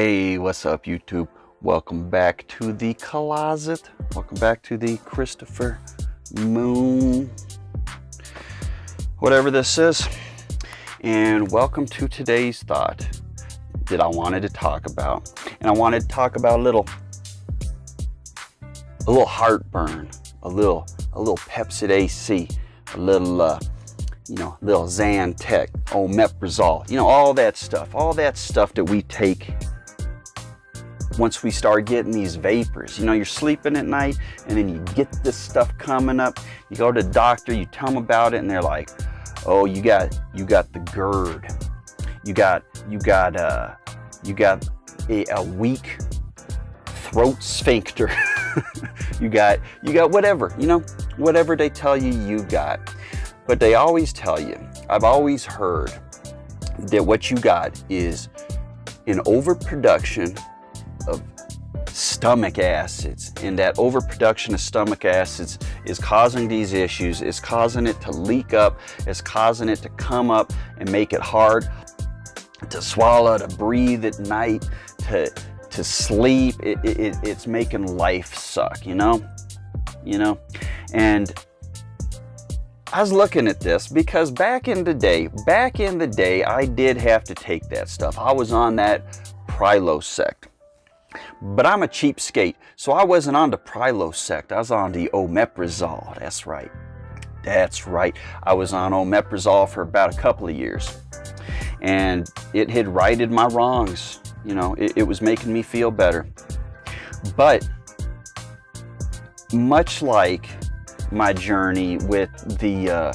Hey, what's up, YouTube? Welcome back to the closet. Welcome back to the Christopher Moon, whatever this is. And welcome to today's thought that I wanted to talk about. And I wanted to talk about a little heartburn, a little Pepsid AC, a little little Zantac, omeprazole, all that stuff that we take once we start getting these vapors. You're sleeping at night and then you get this stuff coming up. You go to the doctor, you tell them about it, and they're like, oh, you got the GERD. You got a weak throat sphincter. you got whatever, whatever they tell you you got. But they always tell you, I've always heard that what you got is an overproduction of stomach acids, and that overproduction of stomach acids is causing these issues, is causing it to leak up, is causing it to come up and make it hard to swallow, to breathe at night, to sleep. It's making life suck, and I was looking at this because back in the day, I did have to take that stuff. I was on that Prilosec. But I'm a cheapskate, so I wasn't on the Prilosec. I was on the omeprazole. That's right. I was on omeprazole for about a couple of years. And it had righted my wrongs. It was making me feel better. But much like my journey with the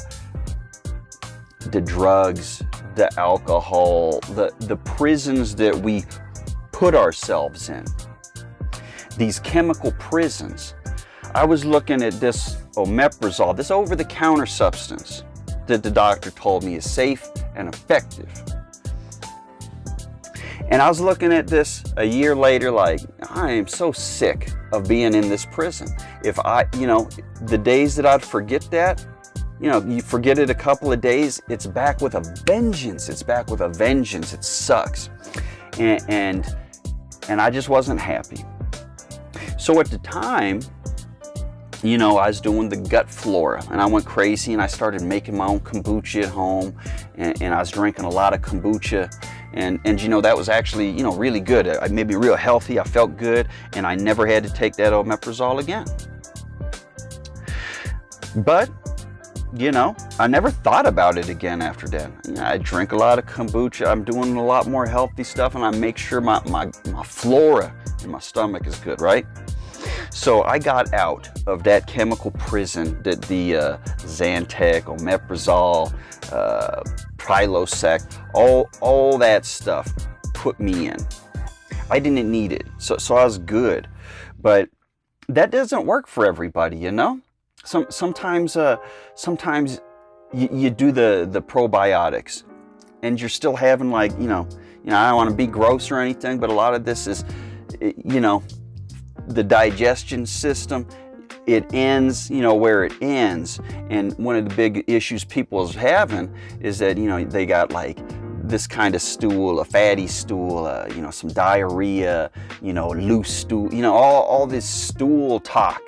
drugs, the alcohol, the prisons that we put ourselves in, these chemical prisons, I was looking at this omeprazole, this over-the-counter substance that the doctor told me is safe and effective. And I was looking at this a year later like, I am so sick of being in this prison. If the days that I'd forget that, you forget it a couple of days, it's back with a vengeance. It sucks. And I just wasn't happy. So at the time, I was doing the gut flora, and I went crazy and I started making my own kombucha at home, and I was drinking a lot of kombucha. And that was actually, really good. It made me real healthy. I felt good, and I never had to take that omeprazole again. But, I never thought about it again after that. I drink a lot of kombucha. I'm doing a lot more healthy stuff, and I make sure my flora in my stomach is good, right? So I got out of that chemical prison that the Zantac, omeprazole, Prilosec, all that stuff put me in. I didn't need it, so I was good. But that doesn't work for everybody, Sometimes you do the probiotics, and you're still having I don't want to be gross or anything, but a lot of this is, the digestion system. It ends, where it ends. And one of the big issues people is having is that, they got this kind of stool, a fatty stool, some diarrhea, loose stool, all this stool talk,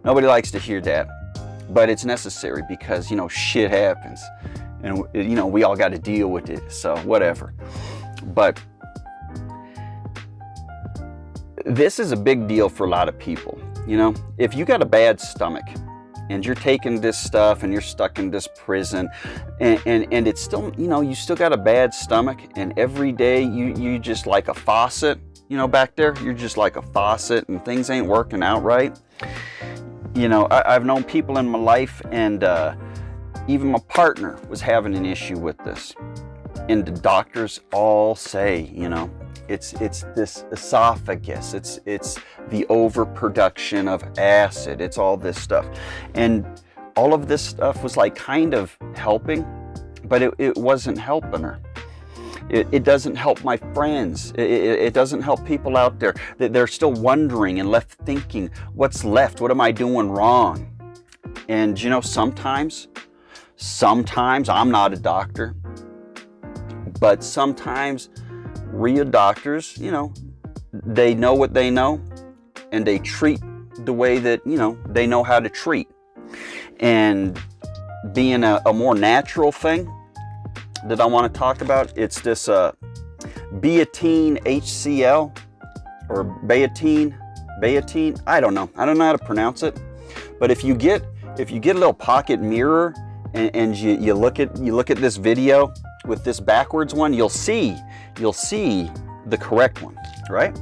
Nobody likes to hear that, but it's necessary because, shit happens, and, we all got to deal with it, so whatever. But this is a big deal for a lot of people. If you got a bad stomach and you're taking this stuff and you're stuck in this prison, and it's still, you still got a bad stomach, and every day you just like a faucet, back there, you're just like a faucet, and things ain't working out right. I've known people in my life, and even my partner was having an issue with this. And the doctors all say, it's this esophagus, it's the overproduction of acid, it's all this stuff. And all of this stuff was kind of helping, but it wasn't helping her. It doesn't help my friends. It doesn't help people out there. They're still wondering and left thinking, what's left? What am I doing wrong? And sometimes I'm not a doctor, but sometimes real doctors, you know, they know what they know, and they treat the way that, you know, they know how to treat. And being a more natural thing that I want to talk about, it's this Betaine HCl, or Betaine, I don't know how to pronounce it. But if you get a little pocket mirror and you look at this video with this backwards one, you'll see the correct one, right?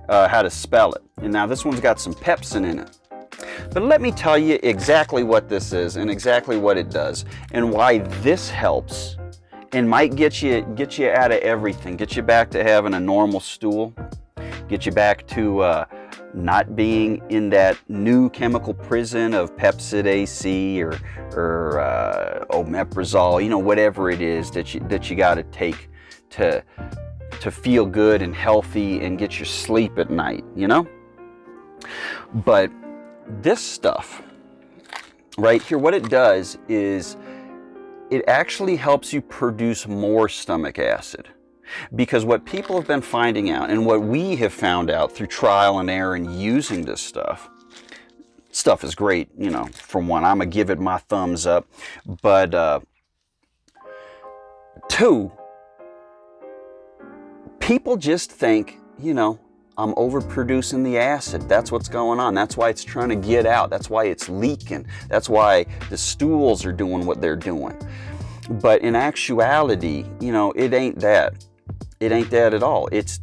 How to spell it. And now this one's got some pepsin in it. But let me tell you exactly what this is and exactly what it does and why this helps and might get you out of everything, get you back to having a normal stool, get you back to not being in that new chemical prison of Pepsid AC or omeprazole, you know, whatever it is that you got to take to feel good and healthy and get your sleep at night, you know? But this stuff right here, what it does is it actually helps you produce more stomach acid. Because what people have been finding out, and what we have found out through trial and error and using this stuff is great, you know, for one, I'm gonna give it my thumbs up. But two, people just think, you know, I'm overproducing the acid. That's what's going on. That's why it's trying to get out. That's why it's leaking. That's why the stools are doing what they're doing. But in actuality, you know, it ain't that. It ain't that at all. It's,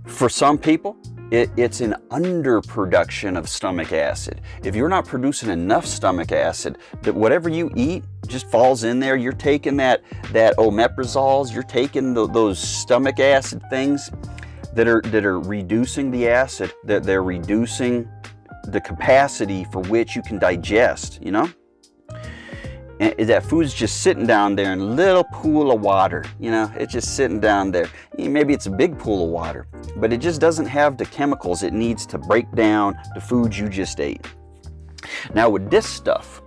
for some people, it's an underproduction of stomach acid. If you're not producing enough stomach acid, that whatever you eat just falls in there. You're taking that omeprazoles, you're taking those stomach acid things that are reducing the acid, that they're reducing the capacity for which you can digest, you know? And that food's just sitting down there in a little pool of water, you know? It's just sitting down there. Maybe it's a big pool of water, but it just doesn't have the chemicals it needs to break down the food you just ate. Now with this stuff,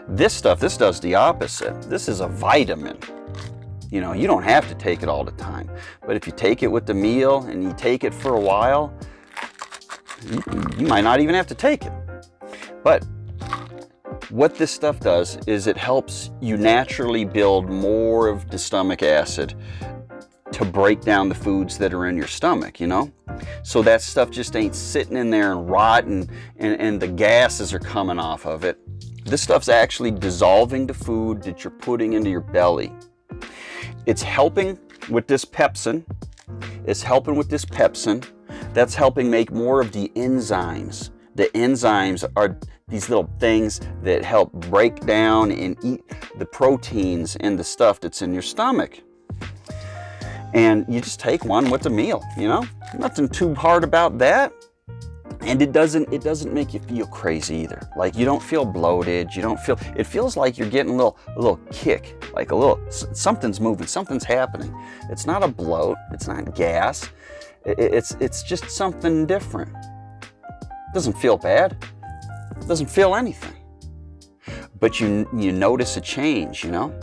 this does the opposite. This is a vitamin. You know, you don't have to take it all the time, but if you take it with the meal and you take it for a while, you might not even have to take it. But what this stuff does is it helps you naturally build more of the stomach acid to break down the foods that are in your stomach, you know? So that stuff just ain't sitting in there and rotting and the gases are coming off of it. This stuff's actually dissolving the food that you're putting into your belly. It's helping with this pepsin. It's helping with this pepsin. That's helping make more of the enzymes. The enzymes are these little things that help break down and eat the proteins and the stuff that's in your stomach. And you just take one with the meal, you know? Nothing too hard about that. And it doesn't make you feel crazy either. Like you don't feel bloated, it feels like you're getting a little kick, like something's moving, something's happening. It's not a bloat, it's not gas, it's just something different. It doesn't feel bad, it doesn't feel anything. But you notice a change, you know?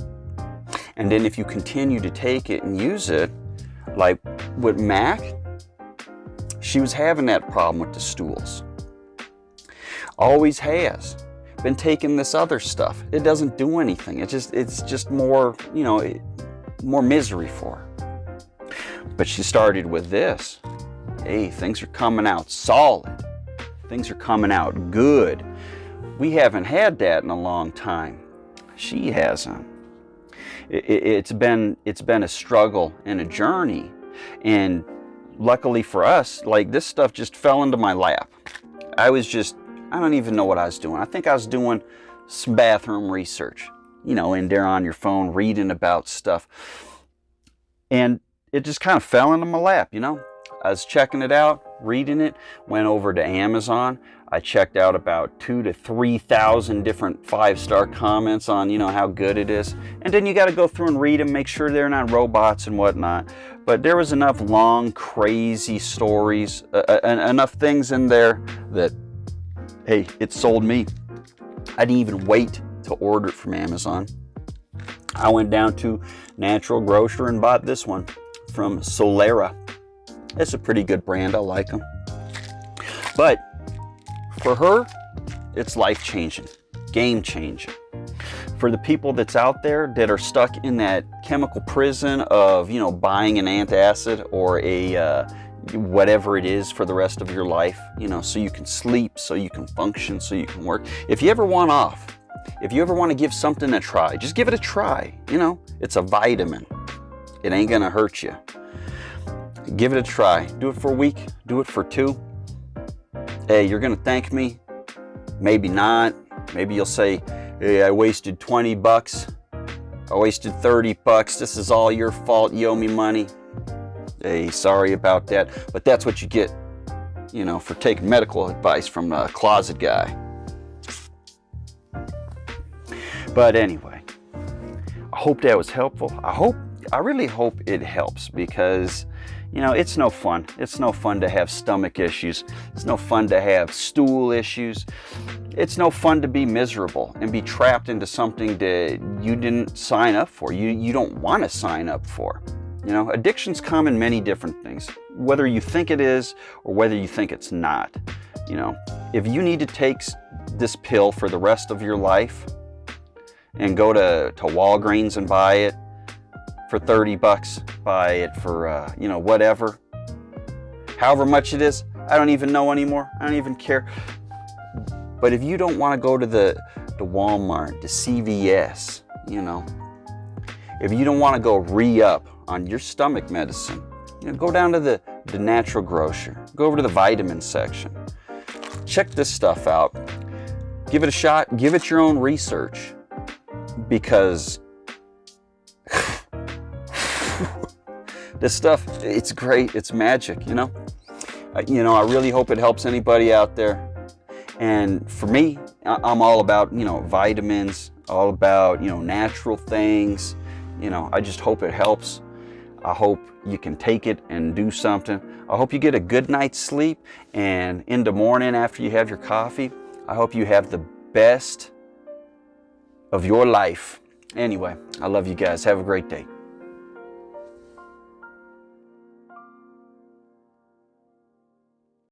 And then if you continue to take it and use it, like with Mac, she was having that problem with the stools. Always has. Been taking this other stuff. It doesn't do anything. It's just more, you know, more misery for her. But she started with this. Hey, things are coming out solid. Things are coming out good. We haven't had that in a long time. She hasn't. It's been a struggle and a journey. And luckily for us, like this stuff just fell into my lap. I don't even know what I was doing. I think I was doing some bathroom research, you know, in there on your phone, reading about stuff. And it just kind of fell into my lap, you know. I was checking it out, reading it, went over to Amazon. I checked out about 2,000 to 3,000 different 5-star comments on, you know, how good it is. And then you got to go through and read them, make sure they're not robots and whatnot. But there was enough long, crazy stories, enough things in there that, hey, it sold me. I didn't even wait to order it from Amazon. I went down to Natural Grocer and bought this one from Solera. It's a pretty good brand. I like them. But for her, it's life-changing, game-changing. For the people that's out there that are stuck in that chemical prison of, you know, buying an antacid or a whatever it is for the rest of your life, you know, so you can sleep, so you can function, so you can work. If you ever want off, if you ever want to give something a try, just give it a try. You know, it's a vitamin. It ain't gonna hurt you. Give it a try. Do it for a week. Do it for 2. Hey, you're gonna thank me. Maybe not. Maybe you'll say, hey, I wasted 20 bucks. I wasted 30 bucks. This is all your fault. You owe me money. Hey, sorry about that. But that's what you get, you know, for taking medical advice from a closet guy. But anyway, I hope that was helpful. I really hope it helps, because, you know, it's no fun. It's no fun to have stomach issues. It's no fun to have stool issues. It's no fun to be miserable and be trapped into something that you didn't sign up for. You don't want to sign up for. You know, addictions come in many different things, whether you think it is or whether you think it's not. You know, if you need to take this pill for the rest of your life and go to Walgreens and buy it for 30 bucks, buy it for, you know, whatever, however much it is, I don't even know anymore. I don't even care. But if you don't want to go to the Walmart, the CVS, you know, if you don't want to go re-up on your stomach medicine, you know, go down to the Natural Grocer, go over to the vitamin section, check this stuff out, give it a shot, give it your own research, because this stuff, it's great, it's magic, you know. I really hope it helps anybody out there. And for me, I'm all about, you know, vitamins, all about, you know, natural things. You know, I just hope it helps. I hope you can take it and do something. I hope you get a good night's sleep, and in the morning after you have your coffee, I hope you have the best of your life. Anyway, I love you guys. Have a great day.